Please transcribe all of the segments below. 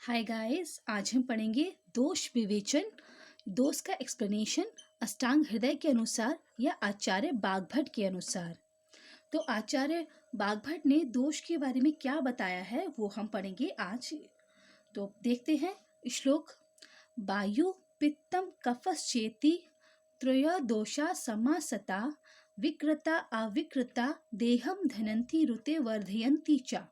Hi guys, आज हम पढ़ेंगे दोष विवेचन। दोष का एक्सप्लेनेशन अष्टांग हृदय के अनुसार या आचार्य बागभट्ट के अनुसार। तो आचार्य बागभट्ट ने दोष के बारे में क्या बताया है वो हम पढ़ेंगे आज। तो देखते हैं श्लोक। वायु पित्तम कफश्चेति त्रयोदोषा समासता विकृता अविकृता देहम धनंती रुते वर्धयंती च।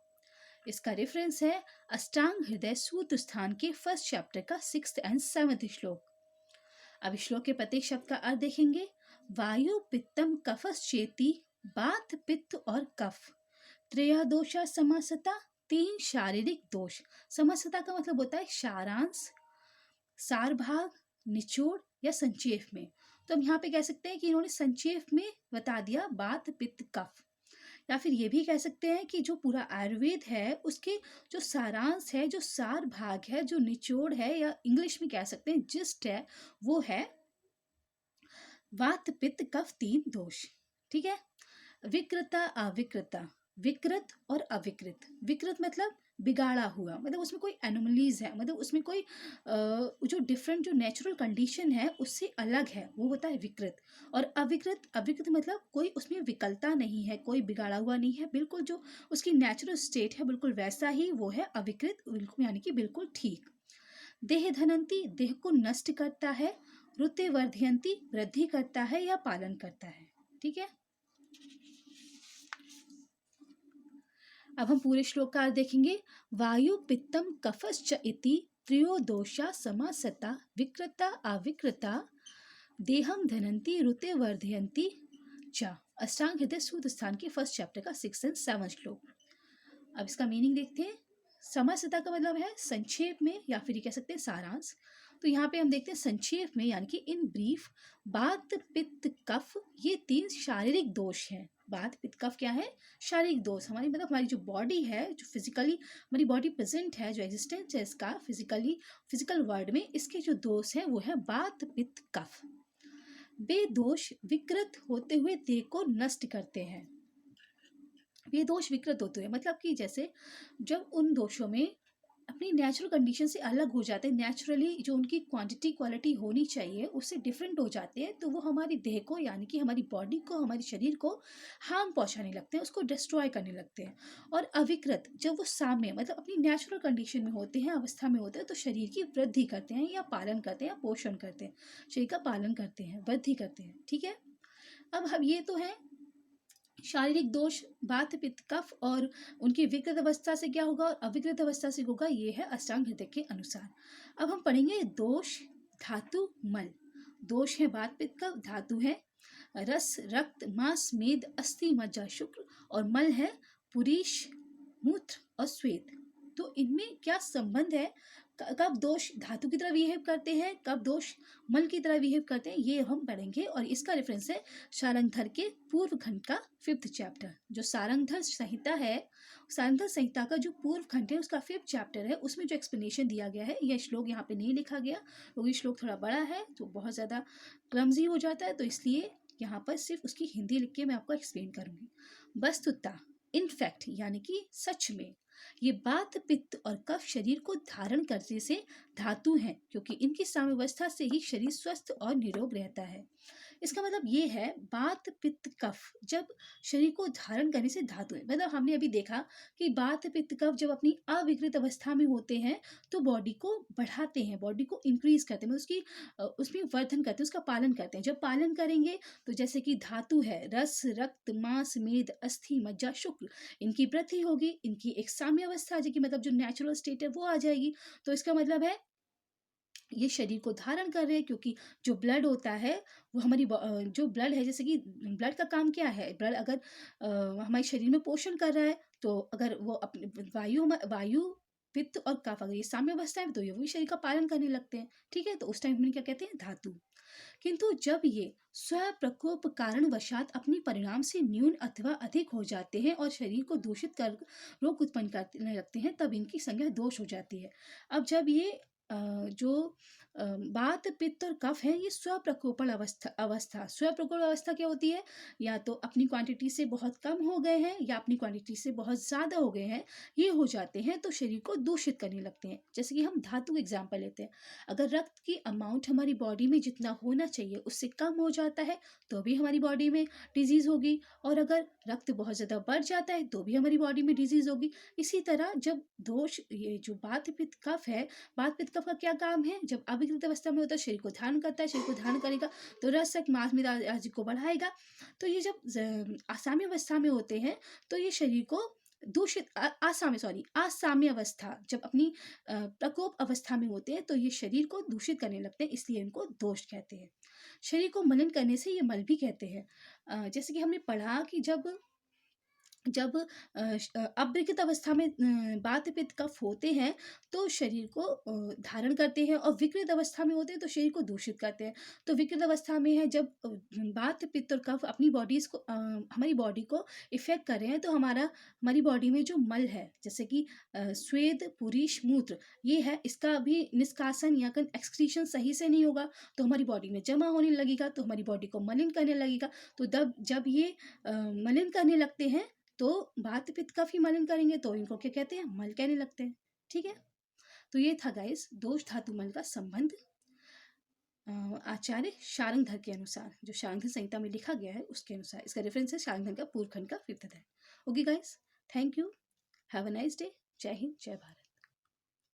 इसका रेफरेंस है अष्टांग हृदय सूत्र स्थान के फर्स्ट चैप्टर का 6th एंड 7th श्लोक। अब श्लोक के प्रत्येक शब्द का अर्थ देखेंगे। वायु पित्तम कफश्चेति, बात पित्त और कफ। त्रयोदोषा समासता, तीन शारीरिक दोष। समासता का मतलब होता है सारांश, सार भाग, निचोड़ या संक्षेप में। तो हम यहाँ पे कह सकते हैं कि इन्होंने संक्षेप में बता दिया बात पित्त कफ। या फिर ये भी कह सकते हैं कि जो पूरा आयुर्वेद है उसके जो सारांश है, जो सार भाग है, जो निचोड़ है, या इंग्लिश में कह सकते हैं जिस्ट है, वो है वात पित्त कफ, तीन दोष। ठीक है। विकृता अविकृता, विकृत और अविकृत। विकृत मतलब बिगाड़ा हुआ, मतलब उसमें कोई एनोमलीज है, मतलब उसमें कोई जो डिफरेंट जो नेचुरल कंडीशन है उससे अलग है, वो होता है विकृत। और अविकृत, अविकृत मतलब कोई उसमें विकलता नहीं है, कोई बिगाड़ा हुआ नहीं है, बिल्कुल जो उसकी नेचुरल स्टेट है बिल्कुल वैसा ही वो है अविकृत, यानी कि बिल्कुल ठीक। देह धनंती, देह को नष्ट करता है। रुते वर्धयंती, वृद्धि करता है या पालन करता है। ठीक है। अब हम पूरे श्लोक का अर्थ देखेंगे। वायु पित्तम कफश्च इति त्रयोदोषा समासता विकृता अविकृता देहम धनंती रुते वर्धयंती च। अष्टांग हृदय सूत्र स्थान के फर्स्ट चैप्टर का 6th एंड 7th श्लोक। अब इसका मीनिंग देखते हैं। समासता का मतलब है संक्षेप में, या फिर ये कह सकते हैं सारांश। तो यहाँ पे हम देखते हैं संक्षेप में, यानी कि इन ब्रीफ, बात पित्त कफ ये तीन शारीरिक दोष हैं। बात पित्त कफ क्या है? शारीरिक दोष। हमारी मतलब हमारी जो बॉडी है, जो फिजिकली हमारी बॉडी प्रेजेंट है, जो एग्जिस्टेंस है इसका फिजिकल वर्ल्ड में, इसके जो दोष है वो है बात पित्त कफ। वे दोष विकृत होते हुए देह को नष्ट करते हैं। ये दोष विकृत होते हैं मतलब कि जैसे जब उन दोषों में अपनी नेचुरल कंडीशन से अलग हो जाते हैं, नेचुरली जो उनकी क्वांटिटी क्वालिटी होनी चाहिए उससे डिफरेंट हो जाते हैं, तो वो हमारी देह को, यानी कि हमारी बॉडी को, हमारे शरीर को हार्म पहुंचाने लगते हैं, उसको डिस्ट्रॉय करने लगते हैं। और अविकृत, जब वो साम्य मतलब अपनी नेचुरल कंडीशन में होते हैं, अवस्था में होते हैं, तो शरीर की वृद्धि करते हैं या पालन करते हैं या पोषण करते हैं, शरीर का पालन करते हैं, वृद्धि करते हैं। ठीक है। अब हम ये तो है शारीरिक दोष, बात पित्त कफ, और उनकी विकृत अवस्था से क्या होगा और अविकृत अवस्था से होगा, ये है अष्टांग हृदय के अनुसार। अब हम पढ़ेंगे दोष, धातु, मल। दोष है बात पित्त कफ, धातु है रस, रक्त, मांस, मेद, अस्थि, मज्जा, शुक्र, और मल है पुरीश, मूत्र और श्वेत। तो इनमें क्या संबंध है, कब दोष धातु की तरह बिहेव करते हैं, कब दोष मल की तरह बिहेव करते हैं, ये हम पढ़ेंगे। और इसका रेफरेंस है सारंगधर के पूर्व खंड का 5th चैप्टर। जो सारंगधर संहिता है, सारंगधर संहिता का जो पूर्व खंड है उसका 5th चैप्टर है, उसमें जो एक्सप्लेनेशन दिया गया है, यह श्लोक यहाँ पे नहीं लिखा गया क्योंकि श्लोक थोड़ा बड़ा है तो बहुत ज़्यादा क्लमजी हो जाता है, तो इसलिए यहाँ पर सिर्फ उसकी हिंदी लिख के मैं आपको एक्सप्लेन करूँगी। वस्तुतः, इनफैक्ट, यानी कि सच में, ये बात पित्त और कफ शरीर को धारण करने से धातु हैं, क्योंकि इनकी साम्यावस्था से ही शरीर स्वस्थ और निरोग रहता है। इसका मतलब ये है बात पित्त कफ जब शरीर को धारण करने से धातु है, मतलब हमने अभी देखा कि बात पित्त कफ जब अपनी अविकृत अवस्था में होते हैं तो बॉडी को बढ़ाते हैं, बॉडी को इंक्रीज करते हैं, मतलब उसमें वर्धन करते हैं, उसका पालन करते हैं। जब पालन करेंगे तो जैसे कि धातु है रस, रक्त, मांस, मेद, अस्थि, मज्जा, शुक्र, इनकी वृद्धि होगी, इनकी एक साम्य अवस्था आ जाएगी, मतलब जो नेचुरल स्टेट है वो आ जाएगी। तो इसका मतलब है ये शरीर को धारण कर रहे हैं, क्योंकि जो ब्लड होता है वो हमारी जो ब्लड है, जैसे कि ब्लड का काम क्या है, ब्लड अगर हमारे शरीर में पोषण कर रहा है, तो अगर वो अपने वायु पित्त और कफ अगर ये साम्य अवस्था है तो ये भी शरीर का पालन करने लगते हैं। ठीक है। तो उस टाइम में क्या कहते हैं, धातु। किंतु जब ये स्व प्रकोप कारण वशात अपनी परिणाम से न्यून अथवा अधिक हो जाते हैं और शरीर को दूषित कर रोग उत्पन्न करने लगते हैं, तब इनकी संज्ञा दोष हो जाती है। अब जब ये जो वात पित्त और कफ है ये स्वप्रकोपण अवस्था स्वप्रकोपण अवस्था क्या होती है, या तो अपनी क्वांटिटी से बहुत कम हो गए हैं या अपनी क्वांटिटी से बहुत ज़्यादा हो गए हैं, ये हो जाते हैं तो शरीर को दूषित करने लगते हैं। जैसे कि हम धातु एग्जाम्पल लेते हैं, अगर रक्त की अमाउंट हमारी बॉडी में जितना होना चाहिए उससे कम हो जाता है तो भी हमारी बॉडी में डिजीज़ होगी, और अगर रक्त बहुत ज़्यादा बढ़ जाता है तो भी हमारी बॉडी में डिजीज़ होगी। इसी तरह जब दोष ये जो वात पित्त कफ है, वात पित्त कफ का क्या काम है, जब अविकृत अवस्था में होता है शरीर को धारण करता है, शरीर को धारण करेगा तो रसक मांस मेद आदि को बढ़ाएगा। तो ये जब असाम्य अवस्था में होते हैं तो ये शरीर को दूषित असाम्य अवस्था जब अपनी प्रकोप अवस्था में होते हैं तो ये शरीर को दूषित करने लगते हैं, इसलिए इनको दोष कहते हैं। शरीर को मलिन करने से ये मल भी कहते हैं। जैसे कि हमने पढ़ा कि जब जब अविकृत अवस्था में वात पित्त कफ होते हैं तो शरीर को धारण करते हैं, और विकृत अवस्था में होते हैं तो शरीर को दूषित करते हैं। तो विकृत अवस्था में है जब वात पित्त और कफ अपनी बॉडीज को हमारी बॉडी को इफेक्ट कर रहे हैं, तो हमारी बॉडी में जो मल है जैसे कि स्वेद पुरीश मूत्र ये है, इसका भी निष्कासन या एक्सक्रीशन सही से नहीं होगा तो हमारी बॉडी में जमा होने लगेगा, तो हमारी बॉडी को मलिन करने लगेगा। तो जब ये मलिन करने लगते हैं तो वात पित्त कफ ही मलिन करेंगे तो इनको क्या कहते हैं, मल कहने लगते हैं। ठीक है, तो ये था गाइस दोष धातु मल का संबंध आचार्य शार्ंगधर के अनुसार, जो शार्ंगधर संहिता में लिखा गया है उसके अनुसार। इसका रेफरेंस है शार्ंगधर का पूर्व खंड का 5th अध्याय। Okay guys, thank you, have a nice day, जय हिंद जय भारत।